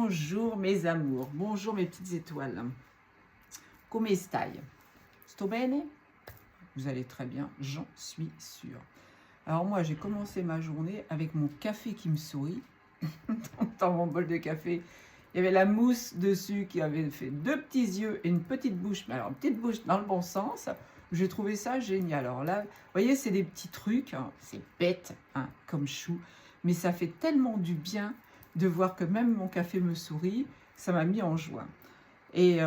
Bonjour mes amours, bonjour mes petites étoiles. Come stai? Sto bene? Vous allez très bien, j'en suis sûre. Alors moi j'ai commencé ma journée avec mon café qui me sourit. Dans mon bol de café, il y avait la mousse dessus qui avait fait deux petits yeux et une petite bouche, mais alors une petite bouche dans le bon sens. J'ai trouvé ça génial. Alors là, vous voyez, c'est des petits trucs, hein, c'est bête, hein, comme chou, mais ça fait tellement du bien de voir que même mon café me sourit, ça m'a mis en joie. Et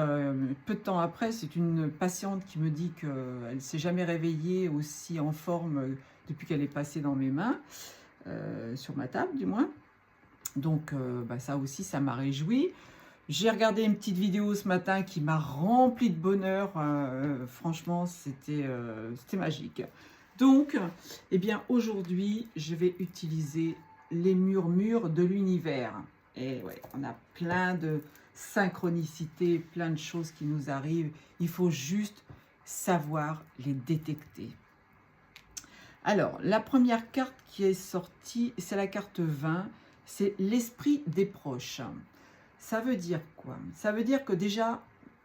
peu de temps après, c'est une patiente qui me dit qu'elle ne s'est jamais réveillée aussi en forme depuis qu'elle est passée dans mes mains, sur ma table du moins. Donc ça aussi, ça m'a réjoui. J'ai regardé une petite vidéo ce matin qui m'a rempli de bonheur. Franchement, c'était magique. Donc, eh bien, aujourd'hui, je vais utiliser les murmures de l'univers. Et ouais, on a plein de synchronicités, plein de choses qui nous arrivent. Il faut juste savoir les détecter. Alors, la première carte qui est sortie, c'est la carte 20. C'est l'esprit des proches. Ça veut dire quoi? Ça veut dire que déjà,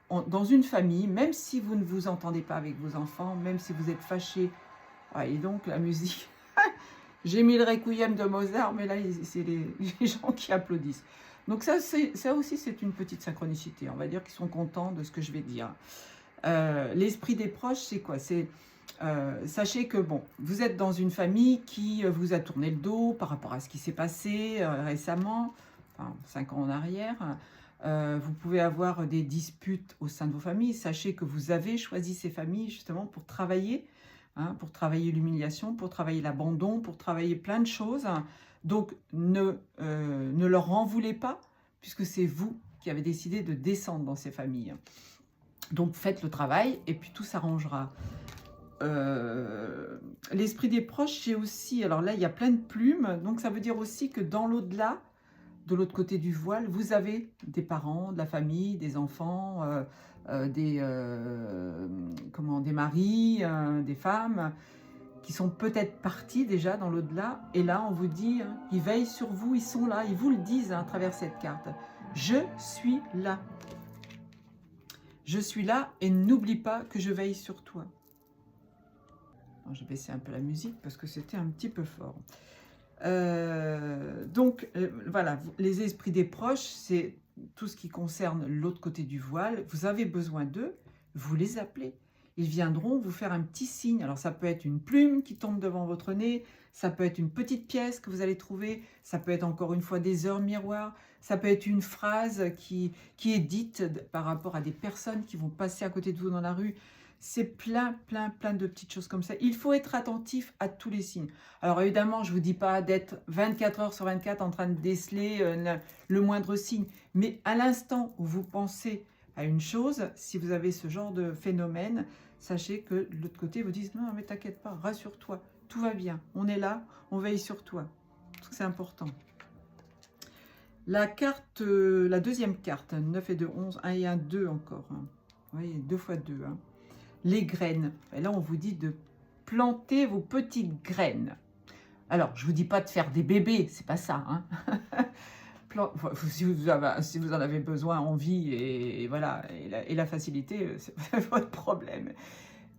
dans une famille, même si vous ne vous entendez pas avec vos enfants, même si vous êtes fâchés, et donc la musique, j'ai mis le Requiem de Mozart, mais là, c'est les gens qui applaudissent. Donc ça aussi, c'est une petite synchronicité. On va dire qu'ils sont contents de ce que je vais dire. L'esprit des proches, c'est quoi? C'est sachez que bon, vous êtes dans une famille qui vous a tourné le dos par rapport à ce qui s'est passé récemment, enfin 5 ans en arrière. Vous pouvez avoir des disputes au sein de vos familles. Sachez que vous avez choisi ces familles justement pour travailler, hein, pour travailler l'humiliation, pour travailler l'abandon, pour travailler plein de choses. Donc ne leur en voulez pas, puisque c'est vous qui avez décidé de descendre dans ces familles. Donc faites le travail et puis tout s'arrangera. L'esprit des proches, c'est aussi, alors là il y a plein de plumes, donc ça veut dire aussi que dans l'au-delà, de l'autre côté du voile, vous avez des parents, de la famille, des enfants, des maris, des femmes, qui sont peut-être partis déjà dans l'au-delà, et là on vous dit, hein, ils veillent sur vous, ils sont là, ils vous le disent hein, à travers cette carte. Je suis là. Je suis là et n'oublie pas que je veille sur toi. Alors, j'ai baissé un peu la musique parce que c'était un petit peu fort. Voilà, les esprits des proches, c'est tout ce qui concerne l'autre côté du voile. Vous avez besoin d'eux, vous les appelez. Ils viendront vous faire un petit signe. Alors ça peut être une plume qui tombe devant votre nez, ça peut être une petite pièce que vous allez trouver, ça peut être encore une fois des heures miroirs, ça peut être une phrase qui est dite par rapport à des personnes qui vont passer à côté de vous dans la rue. C'est plein de petites choses comme ça. Il faut être attentif à tous les signes. Alors évidemment, je ne vous dis pas d'être 24 heures sur 24 en train de déceler le moindre signe. Mais à l'instant où vous pensez à une chose, si vous avez ce genre de phénomène, sachez que de l'autre côté vous disent « Non, mais t'inquiète pas, rassure-toi, tout va bien. On est là, on veille sur toi. » C'est important. La deuxième carte, 9 et 2, 11, 1 et 1, 2 encore. Hein. Vous voyez, 2 fois 2. Hein. Les graines. Et là, on vous dit de planter vos petites graines. Alors, je ne vous dis pas de faire des bébés, c'est pas ça. Hein. Si vous en avez besoin, envie et voilà, et la facilité, c'est votre problème.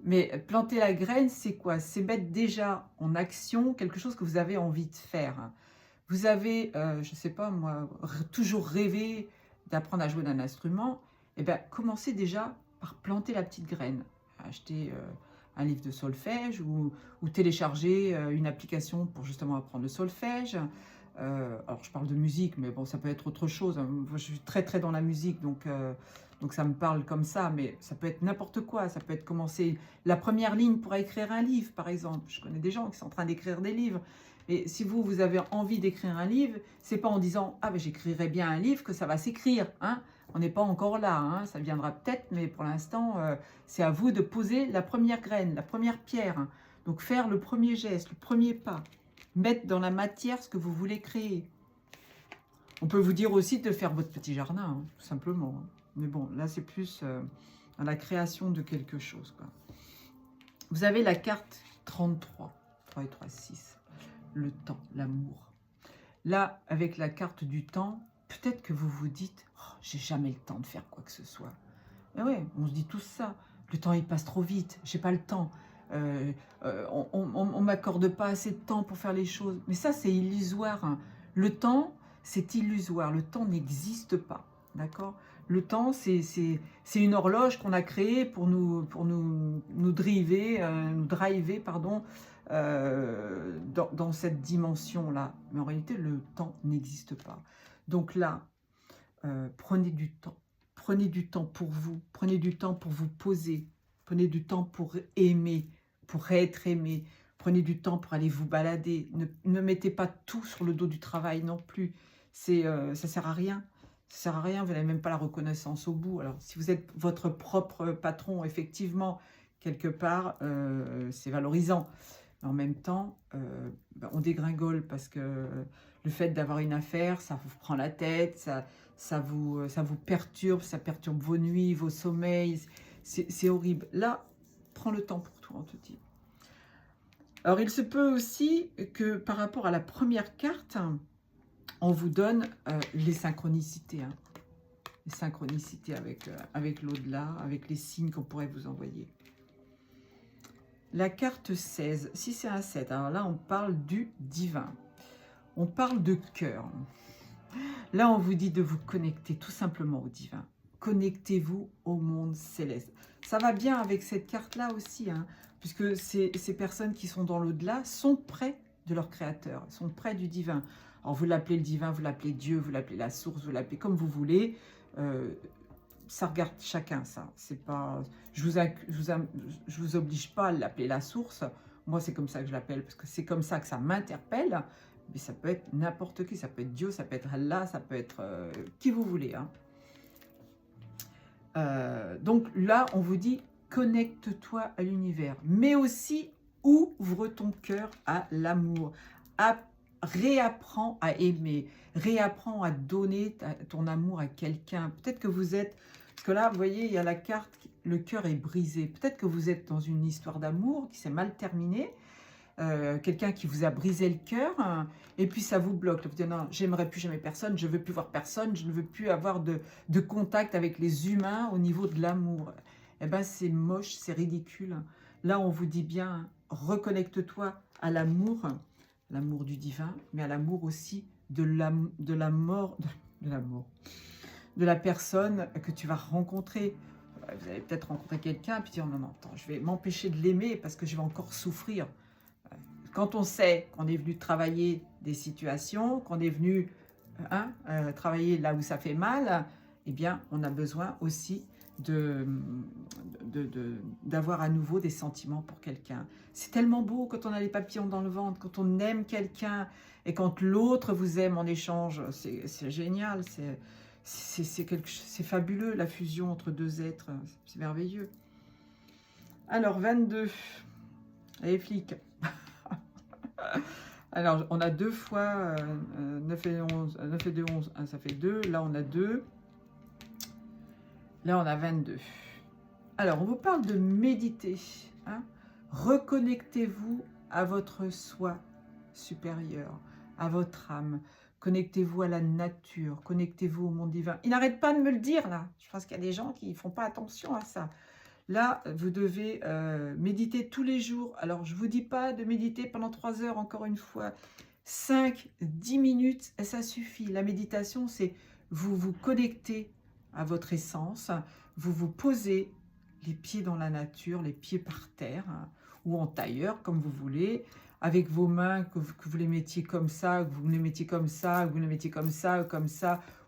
Mais planter la graine, c'est quoi? C'est mettre déjà en action quelque chose que vous avez envie de faire. Vous avez, je ne sais pas moi, toujours rêvé d'apprendre à jouer d'un instrument. Eh bien, commencez déjà par planter la petite graine. Acheter un livre de solfège ou télécharger une application pour justement apprendre le solfège. Alors, je parle de musique, mais bon, ça peut être autre chose. Moi, je suis très dans la musique, donc ça me parle comme ça, mais ça peut être n'importe quoi. Ça peut être commencer la première ligne pour écrire un livre, par exemple. Je connais des gens qui sont en train d'écrire des livres. Et si vous avez envie d'écrire un livre, c'est pas en disant « Ah, ben j'écrirai bien un livre » que ça va s'écrire. Hein. On n'est pas encore là, hein. Ça viendra peut-être, mais pour l'instant, c'est à vous de poser la première graine, la première pierre. Hein. Donc faire le premier geste, le premier pas. Mettre dans la matière ce que vous voulez créer. On peut vous dire aussi de faire votre petit jardin, hein, tout simplement. Hein. Mais bon, là c'est plus dans la création de quelque chose. Quoi. Vous avez la carte 33. 3 et 3, 6. Le temps, l'amour. Là, avec la carte du temps, peut-être que vous vous dites, oh, j'ai jamais le temps de faire quoi que ce soit. Mais ouais, on se dit tous ça. Le temps, il passe trop vite. J'ai pas le temps. On m'accorde pas assez de temps pour faire les choses. Mais ça, c'est illusoire, hein. Le temps, c'est illusoire. Le temps n'existe pas. D'accord? Le temps, c'est une horloge qu'on a créée pour nous driver, pardon, dans cette dimension-là. Mais en réalité, le temps n'existe pas. Donc là, prenez du temps. Prenez du temps pour vous. Prenez du temps pour vous poser. Prenez du temps pour aimer, pour être aimé. Prenez du temps pour aller vous balader. Ne mettez pas tout sur le dos du travail non plus. Ça sert à rien. Ça sert à rien, vous n'avez même pas la reconnaissance au bout. Alors, si vous êtes votre propre patron, effectivement, quelque part, c'est valorisant. Mais en même temps, on dégringole parce que le fait d'avoir une affaire, ça vous prend la tête, ça vous perturbe, ça perturbe vos nuits, vos sommeils. C'est horrible. Là, prends le temps pour toi, on te dit. Alors, il se peut aussi que par rapport à la première carte, on vous donne les synchronicités. Hein. Les synchronicités avec l'au-delà, avec les signes qu'on pourrait vous envoyer. La carte 16, si c'est un 7, alors là, on parle du divin. On parle de cœur. Là, on vous dit de vous connecter tout simplement au divin. Connectez-vous au monde céleste. Ça va bien avec cette carte-là aussi, hein, puisque ces personnes qui sont dans l'au-delà sont près de leur créateur, sont près du divin. Alors, vous l'appelez le divin, vous l'appelez Dieu, vous l'appelez la source, vous l'appelez comme vous voulez. Ça regarde chacun, ça. C'est pas, je vous oblige pas à l'appeler la source. Moi, c'est comme ça que je l'appelle, parce que c'est comme ça que ça m'interpelle. Mais ça peut être n'importe qui, ça peut être Dieu, ça peut être Allah, ça peut être qui vous voulez. Hein. Donc là, on vous dit, connecte-toi à l'univers, mais aussi ouvre ton cœur à l'amour, réapprends à aimer, réapprends à donner ton amour à quelqu'un. Peut-être que vous êtes, parce que là, vous voyez, il y a la carte, le cœur est brisé. Peut-être que vous êtes dans une histoire d'amour qui s'est mal terminée, quelqu'un qui vous a brisé le cœur, hein, et puis ça vous bloque. Vous dites, non, j'aimerais plus jamais personne, je ne veux plus voir personne, je ne veux plus avoir de contact avec les humains au niveau de l'amour. Eh bien, c'est moche, c'est ridicule. Là, on vous dit bien, reconnecte-toi à l'amour, l'amour du divin, mais à l'amour aussi de l'amour, de la personne que tu vas rencontrer. Vous allez peut-être rencontrer quelqu'un, puis dire, non, non, attends, je vais m'empêcher de l'aimer parce que je vais encore souffrir. Quand on sait qu'on est venu travailler des situations, qu'on est venu travailler là où ça fait mal, eh bien, on a besoin aussi d'avoir à nouveau des sentiments pour quelqu'un. C'est tellement beau quand on a les papillons dans le ventre, quand on aime quelqu'un et quand l'autre vous aime en échange. C'est génial, c'est fabuleux la fusion entre deux êtres, c'est merveilleux. Alors, 22, les flics. Alors, on a 2 fois 9 et 11, 9 et 2, 11, ça fait 2. Là, on a 2. Là, on a 22. Alors, on vous parle de méditer. Hein. Reconnectez-vous à votre soi supérieur, à votre âme. Connectez-vous à la nature. Connectez-vous au monde divin. Il n'arrête pas de me le dire, là. Je pense qu'il y a des gens qui ne font pas attention à ça. Là, vous devez méditer tous les jours. Alors, je ne vous dis pas de méditer pendant 3 heures, encore une fois. 5, 10 minutes, ça suffit. La méditation, c'est vous vous connectez à votre essence. Vous vous posez les pieds dans la nature, les pieds par terre, hein, ou en tailleur, comme vous voulez, avec vos mains, que vous les mettiez comme ça, que vous les mettiez comme ça, que vous les mettiez comme ça,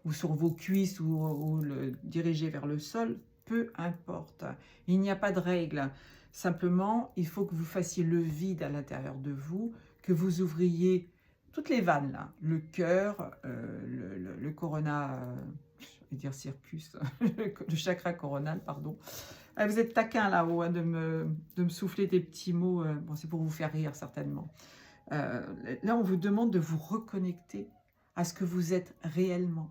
ou sur vos cuisses, ou le diriger vers le sol. Peu importe, il n'y a pas de règle. Simplement, il faut que vous fassiez le vide à l'intérieur de vous, que vous ouvriez toutes les vannes, là. Le cœur, le corona, je vais dire circus, le chakra coronal, pardon. Ah, vous êtes taquin là-haut hein, de me souffler des petits mots. Bon, c'est pour vous faire rire, certainement. Là, on vous demande de vous reconnecter à ce que vous êtes réellement.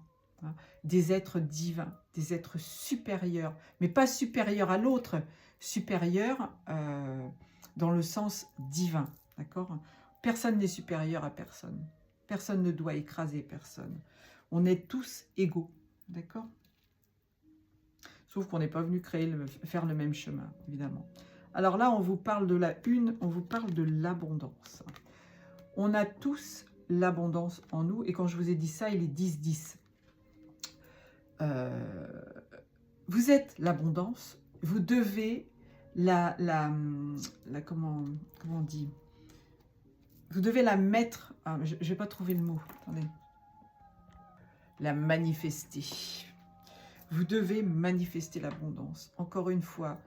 Des êtres divins, des êtres supérieurs, mais pas supérieurs à l'autre, supérieurs dans le sens divin, d'accord? Personne n'est supérieur à personne, personne ne doit écraser personne. On est tous égaux, d'accord? Sauf qu'on n'est pas venu faire le même chemin, évidemment. Alors là, on vous parle de la une, on vous parle de l'abondance. On a tous l'abondance en nous. Et quand je vous ai dit ça, il est 10-10. Vous êtes l'abondance. Vous devez comment on dit? Vous devez la mettre... Ah, je ne vais pas trouver le mot. Attendez. La manifester. Vous devez manifester l'abondance. Encore une fois,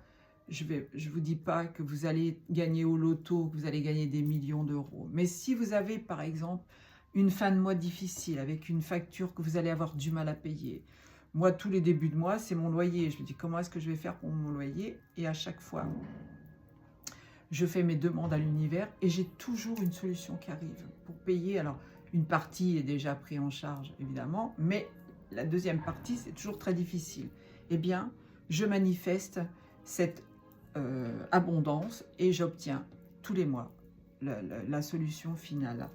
je vous dis pas que vous allez gagner au loto, que vous allez gagner des millions d'euros. Mais si vous avez, par exemple, une fin de mois difficile, avec une facture que vous allez avoir du mal à payer. Moi, tous les débuts de mois, c'est mon loyer. Je me dis, comment est-ce que je vais faire pour mon loyer? Et à chaque fois, je fais mes demandes à l'univers et j'ai toujours une solution qui arrive pour payer. Alors, une partie est déjà prise en charge, évidemment, mais la deuxième partie, c'est toujours très difficile. Eh bien, je manifeste cette abondance et j'obtiens tous les mois la solution finale.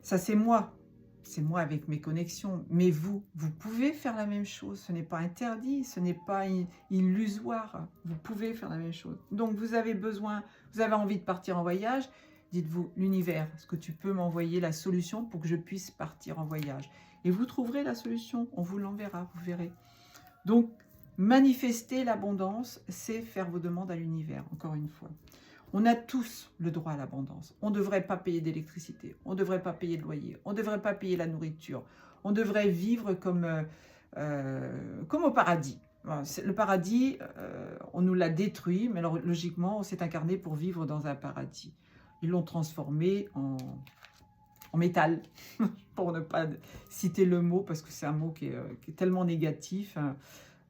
Ça, c'est moi avec mes connexions. Mais vous pouvez faire la même chose. Ce n'est pas interdit, ce n'est pas illusoire. Vous pouvez faire la même chose. Donc, vous avez besoin, vous avez envie de partir en voyage. Dites-vous, l'univers, est-ce que tu peux m'envoyer la solution pour que je puisse partir en voyage? Et vous trouverez la solution, on vous l'enverra, vous verrez. Donc, manifester l'abondance, c'est faire vos demandes à l'univers, encore une fois. On a tous le droit à l'abondance. On ne devrait pas payer d'électricité, on ne devrait pas payer de loyer, on ne devrait pas payer la nourriture. On devrait vivre comme au paradis. Le paradis, on nous l'a détruit, mais alors, logiquement, on s'est incarné pour vivre dans un paradis. Ils l'ont transformé en métal, pour ne pas citer le mot, parce que c'est un mot qui est tellement négatif.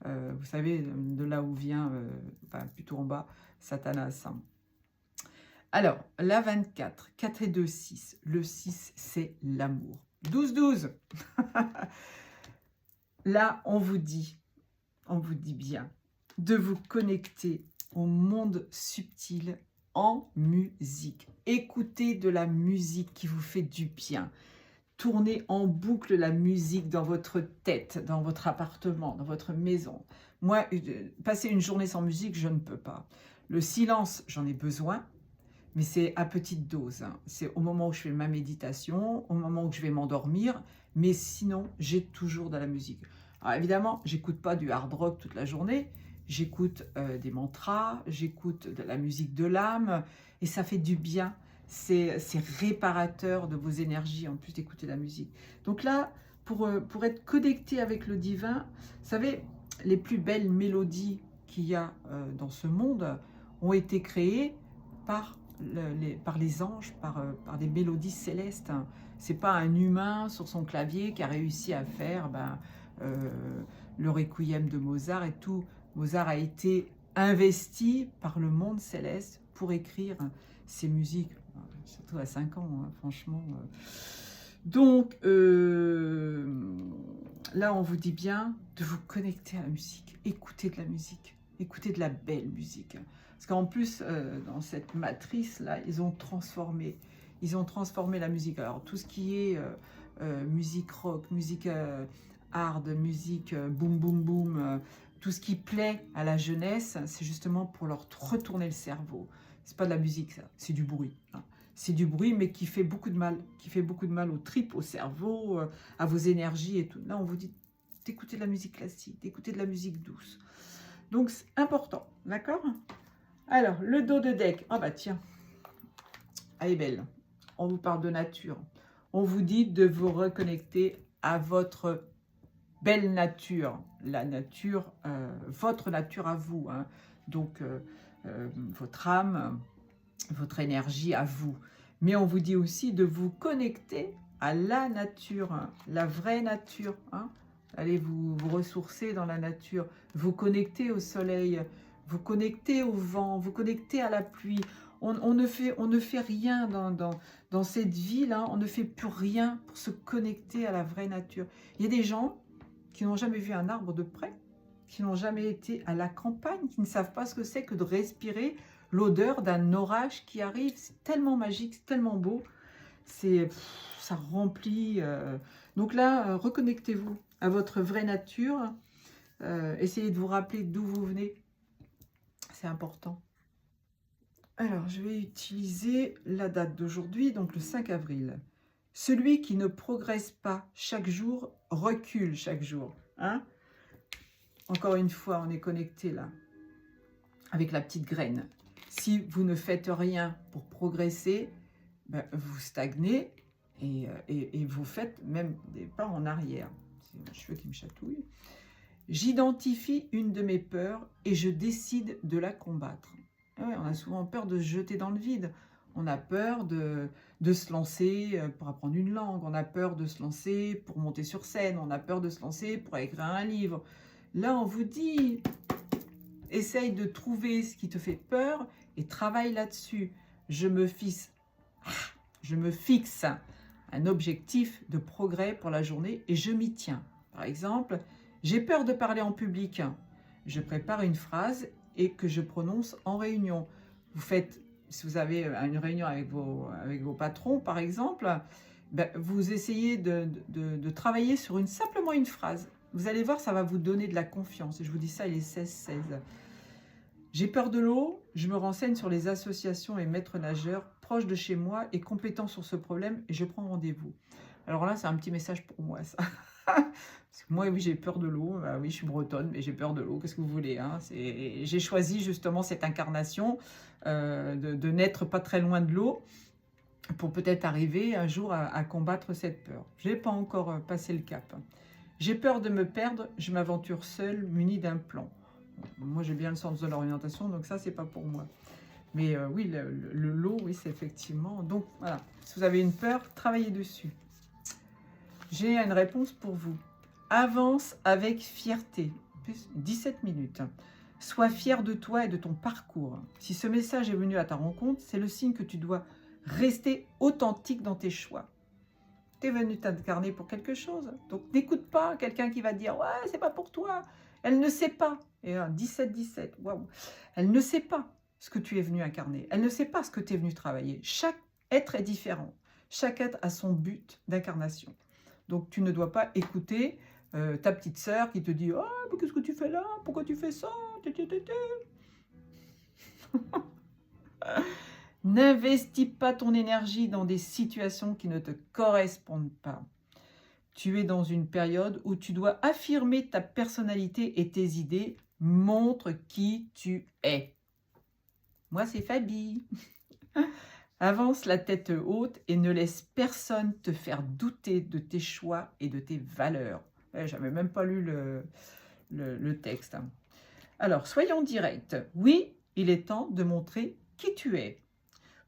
Vous savez, de là où vient, plutôt en bas, Satanas. Alors, la 24, 4 et 2, 6. Le 6, c'est l'amour. 12-12. Là, on vous dit bien de vous connecter au monde subtil en musique. Écoutez de la musique qui vous fait du bien. Tournez en boucle la musique dans votre tête, dans votre appartement, dans votre maison. Moi, passer une journée sans musique, je ne peux pas. Le silence, j'en ai besoin, mais c'est à petite dose. C'est au moment où je fais ma méditation, au moment où je vais m'endormir, mais sinon, j'ai toujours de la musique. Alors évidemment, j'écoute pas du hard rock toute la journée, j'écoute des mantras, j'écoute de la musique de l'âme, et ça fait du bien. C'est réparateur de vos énergies, en plus d'écouter la musique. Donc là, pour être connecté avec le divin, vous savez, les plus belles mélodies qu'il y a dans ce monde ont été créées par les anges, par des mélodies célestes. C'est pas un humain sur son clavier qui a réussi à faire le requiem de Mozart et tout. Mozart a été investi par le monde céleste pour écrire ces musiques, surtout à 5 ans, hein, franchement. Donc, là, on vous dit bien de vous connecter à la musique, écouter de la musique, écouter de la belle musique. Parce qu'en plus, dans cette matrice-là, ils ont transformé la musique. Alors, tout ce qui est musique rock, musique hard, musique boum, boum, boum, tout ce qui plaît à la jeunesse, c'est justement pour leur retourner le cerveau. C'est pas de la musique, ça, c'est du bruit. Hein. C'est du bruit, mais qui fait beaucoup de mal, aux tripes, au cerveau, à vos énergies et tout. Là, on vous dit d'écouter de la musique classique, d'écouter de la musique douce. Donc, c'est important, d'accord? Alors, le dos de deck. Ah bah tiens, elle est belle. On vous parle de nature. On vous dit de vous reconnecter à votre belle nature. La nature, votre nature à vous. Hein. Donc, votre âme, votre énergie à vous. Mais on vous dit aussi de vous connecter à la nature, hein, la vraie nature. Hein. Allez vous ressourcer dans la nature, vous connecter au soleil, vous connecter au vent, vous connecter à la pluie. On ne fait rien dans cette vie, hein, on ne fait plus rien pour se connecter à la vraie nature. Il y a des gens qui n'ont jamais vu un arbre de près, qui n'ont jamais été à la campagne, qui ne savent pas ce que c'est que de respirer l'odeur d'un orage qui arrive. C'est tellement magique, c'est tellement beau. Ça remplit. Donc là, reconnectez-vous à votre vraie nature. Essayez de vous rappeler d'où vous venez. C'est important. Alors, je vais utiliser la date d'aujourd'hui, donc le 5 avril. Celui qui ne progresse pas chaque jour recule chaque jour. Hein? Encore une fois, on est connecté là, avec la petite graine. Si vous ne faites rien pour progresser, ben, vous stagnez et vous faites même des pas en arrière. C'est mon cheveu qui me chatouille. J'identifie une de mes peurs et je décide de la combattre. Ah ouais, on a souvent peur de se jeter dans le vide. On a peur de se lancer pour apprendre une langue. On a peur de se lancer pour monter sur scène. On a peur de se lancer pour écrire un livre. Là, on vous dit, essaye de trouver ce qui te fait peur et travaille là-dessus. Je me fixe un objectif de progrès pour la journée et je m'y tiens. Par exemple, j'ai peur de parler en public. Je prépare une phrase et que je prononce en réunion. Vous faites, si vous avez une réunion avec vos patrons, par exemple, ben, vous essayez de travailler sur simplement une phrase. Vous allez voir, ça va vous donner de la confiance. Et je vous dis ça, il est 16-16. J'ai peur de l'eau, je me renseigne sur les associations et maîtres nageurs proches de chez moi et compétents sur ce problème et je prends rendez-vous. Alors là, c'est un petit message pour moi, ça. Parce que moi, oui, j'ai peur de l'eau. Bah, oui, je suis bretonne, mais j'ai peur de l'eau. Qu'est-ce que vous voulez, hein? J'ai choisi justement cette incarnation de n'être pas très loin de l'eau pour peut-être arriver un jour à combattre cette peur. Je n'ai pas encore passé le cap. J'ai peur de me perdre, je m'aventure seule, munie d'un plan. Moi, j'ai bien le sens de l'orientation, donc ça, c'est pas pour moi. Mais oui, le lot, oui, c'est effectivement... Donc, voilà, si vous avez une peur, travaillez dessus. J'ai une réponse pour vous. Avance avec fierté. 17 minutes. Sois fier de toi et de ton parcours. Si ce message est venu à ta rencontre, c'est le signe que tu dois rester authentique dans tes choix. Tu es venu t'incarner pour quelque chose. Donc, n'écoute pas quelqu'un qui va dire « Ouais, c'est pas pour toi ». Elle ne sait pas. Et 17, waouh. Elle ne sait pas ce que tu es venu incarner. Elle ne sait pas ce que tu es venu travailler. Chaque être est différent. Chaque être a son but d'incarnation. Donc, tu ne dois pas écouter ta petite sœur qui te dit « Oh, mais qu'est-ce que tu fais là? Pourquoi tu fais ça ?» N'investis pas ton énergie dans des situations qui ne te correspondent pas. Tu es dans une période où tu dois affirmer ta personnalité et tes idées. Montre qui tu es. Moi, c'est Fabi. Avance la tête haute et ne laisse personne te faire douter de tes choix et de tes valeurs. Je n'avais même pas lu le texte. Alors, soyons directs. Oui, il est temps de montrer qui tu es.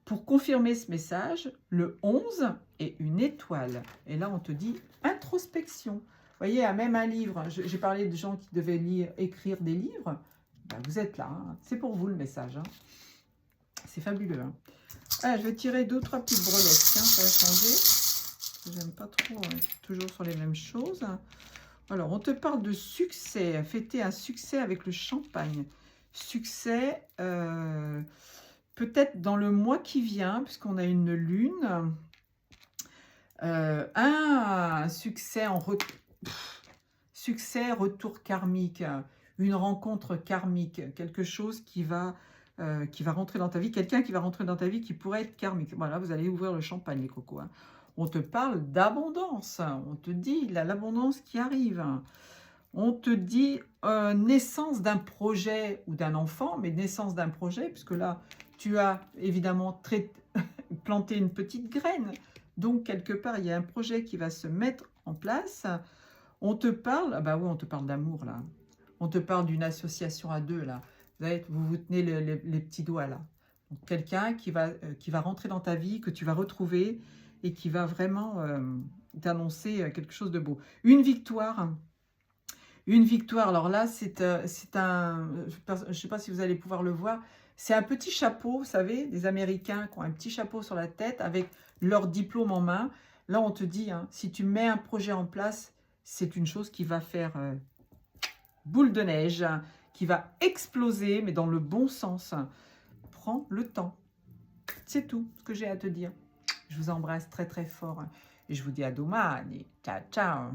Pour confirmer ce message, le 11 est une étoile. Et là, on te dit introspection. Vous voyez, même un livre, j'ai parlé de gens qui devaient écrire des livres. Ben, vous êtes là, hein. C'est pour vous le message. Hein. C'est fabuleux. Hein. Ah, je vais tirer 2 ou 3 petites breloques. Tiens, ça va changer. J'aime pas trop, toujours sur les mêmes choses. Alors, on te parle de succès. Fêter un succès avec le champagne. Succès... peut-être dans le mois qui vient, puisqu'on a une lune, un succès retour karmique, une rencontre karmique, quelque chose qui va rentrer dans ta vie, quelqu'un qui va rentrer dans ta vie qui pourrait être karmique. Voilà, vous allez ouvrir le champagne, les cocos. Hein. On te parle d'abondance, on te dit l'abondance qui arrive. On te dit naissance d'un projet ou d'un enfant, mais naissance d'un projet, puisque là, tu as évidemment planté une petite graine. Donc, quelque part, il y a un projet qui va se mettre en place. On te parle, bah oui, on te parle d'amour, là. On te parle d'une association à deux, là. Vous tenez les petits doigts, là. Quelqu'un qui va rentrer dans ta vie, que tu vas retrouver et qui va vraiment t'annoncer quelque chose de beau. Une victoire. Une victoire, alors là, c'est un... Je ne sais pas si vous allez pouvoir le voir. C'est un petit chapeau, vous savez, des Américains qui ont un petit chapeau sur la tête avec leur diplôme en main. Là, on te dit, hein, si tu mets un projet en place, c'est une chose qui va faire boule de neige, qui va exploser, mais dans le bon sens. Prends le temps. C'est tout ce que j'ai à te dire. Je vous embrasse très très fort. Et je vous dis à domani. Ciao, ciao.